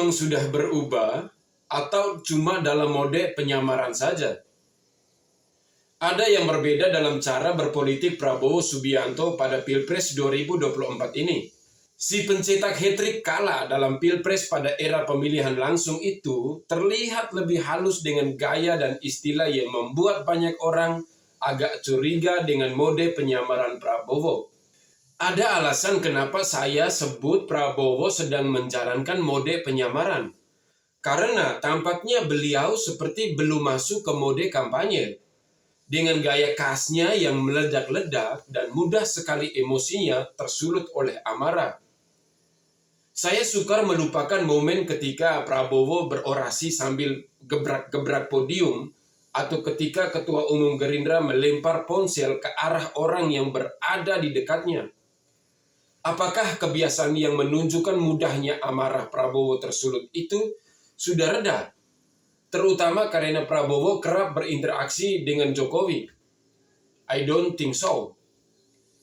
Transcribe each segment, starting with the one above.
memang sudah berubah atau cuma dalam mode penyamaran saja? Ada yang berbeda dalam cara berpolitik Prabowo Subianto pada Pilpres 2024 ini. Si pencetak hat-trick kalah dalam Pilpres pada era pemilihan langsung itu terlihat lebih halus dengan gaya dan istilah yang membuat banyak orang agak curiga dengan mode penyamaran Prabowo. Ada alasan kenapa saya sebut Prabowo sedang menjalankan mode penyamaran. Karena tampaknya beliau seperti belum masuk ke mode kampanye. Dengan gaya khasnya yang meledak-ledak dan mudah sekali emosinya tersulut oleh amarah. Saya sukar melupakan momen ketika Prabowo berorasi sambil gebrak-gebrak podium atau ketika Ketua Umum Gerindra melempar ponsel ke arah orang yang berada di dekatnya. Apakah kebiasaan yang menunjukkan mudahnya amarah Prabowo tersulut itu sudah reda? Terutama karena Prabowo kerap berinteraksi dengan Jokowi. I don't think so.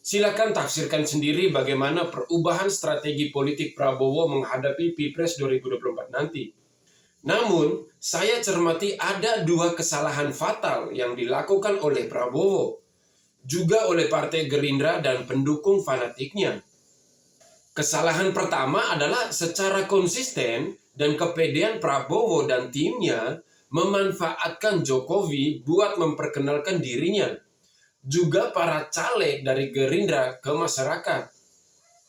Silakan tafsirkan sendiri bagaimana perubahan strategi politik Prabowo menghadapi Pilpres 2024 nanti. Namun, saya cermati ada dua kesalahan fatal yang dilakukan oleh Prabowo, juga oleh Partai Gerindra dan pendukung fanatiknya. Kesalahan pertama adalah secara konsisten dan kepedean Prabowo dan timnya memanfaatkan Jokowi buat memperkenalkan dirinya, juga para caleg dari Gerindra ke masyarakat.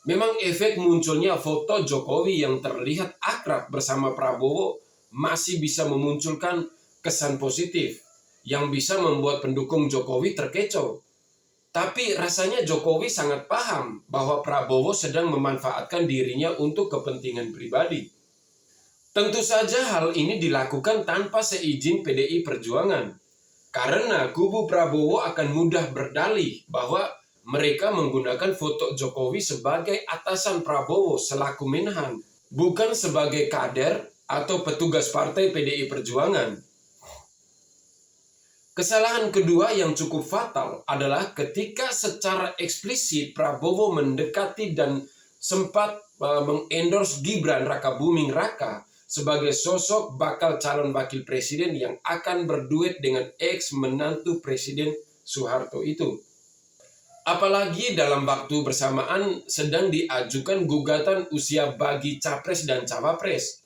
Memang efek munculnya foto Jokowi yang terlihat akrab bersama Prabowo masih bisa memunculkan kesan positif yang bisa membuat pendukung Jokowi terkecoh. Tapi rasanya Jokowi sangat paham bahwa Prabowo sedang memanfaatkan dirinya untuk kepentingan pribadi. Tentu saja hal ini dilakukan tanpa seizin PDI Perjuangan. Karena kubu Prabowo akan mudah berdalih bahwa mereka menggunakan foto Jokowi sebagai atasan Prabowo selaku Menhan, bukan sebagai kader atau petugas partai PDI Perjuangan. Kesalahan kedua yang cukup fatal adalah ketika secara eksplisit Prabowo mendekati dan sempat mengendorse Gibran Rakabuming Raka sebagai sosok bakal calon wakil presiden yang akan berduet dengan ex menantu Presiden Soeharto itu. Apalagi dalam waktu bersamaan sedang diajukan gugatan usia bagi capres dan cawapres,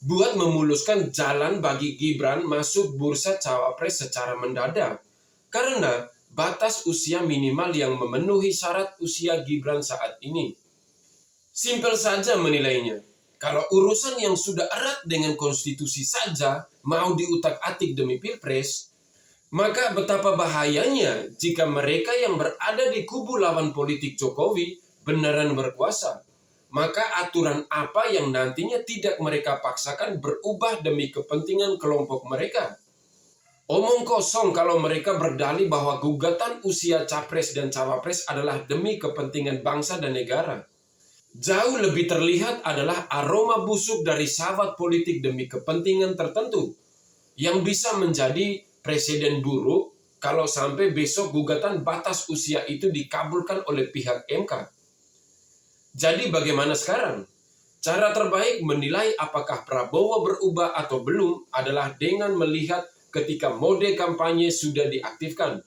buat memuluskan jalan bagi Gibran masuk bursa cawapres secara mendadak, karena batas usia minimal yang memenuhi syarat usia Gibran saat ini. Simpel saja menilainya. Kalau urusan yang sudah erat dengan konstitusi saja mau diutak-atik demi Pilpres, maka betapa bahayanya jika mereka yang berada di kubu lawan politik Jokowi beneran berkuasa. Maka aturan apa yang nantinya tidak mereka paksakan berubah demi kepentingan kelompok mereka? Omong kosong kalau mereka berdalih bahwa gugatan usia capres dan cawapres adalah demi kepentingan bangsa dan negara. Jauh lebih terlihat adalah aroma busuk dari sahabat politik demi kepentingan tertentu yang bisa menjadi presiden buruk kalau sampai besok gugatan batas usia itu dikabulkan oleh pihak MK. Jadi bagaimana sekarang? Cara terbaik menilai apakah Prabowo berubah atau belum adalah dengan melihat ketika mode kampanye sudah diaktifkan.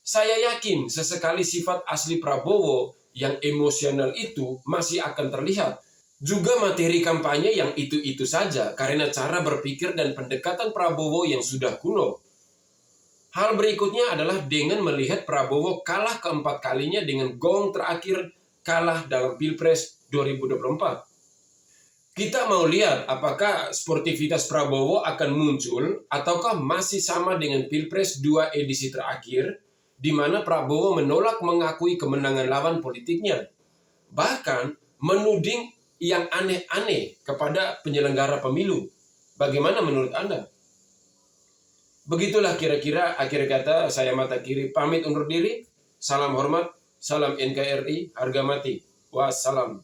Saya yakin sesekali sifat asli Prabowo yang emosional itu masih akan terlihat. Juga materi kampanye yang itu-itu saja karena cara berpikir dan pendekatan Prabowo yang sudah kuno. Hal berikutnya adalah dengan melihat Prabowo kalah keempat kalinya dengan gong terakhir kalah dalam Pilpres 2024. Kita mau lihat apakah sportivitas Prabowo akan muncul ataukah masih sama dengan Pilpres 2 edisi terakhir di mana Prabowo menolak mengakui kemenangan lawan politiknya. Bahkan menuding yang aneh-aneh kepada penyelenggara pemilu. Bagaimana menurut Anda? Begitulah kira-kira akhir kata saya Mata Kiri pamit undur diri. Salam hormat. Salam NKRI, harga mati. Wassalam.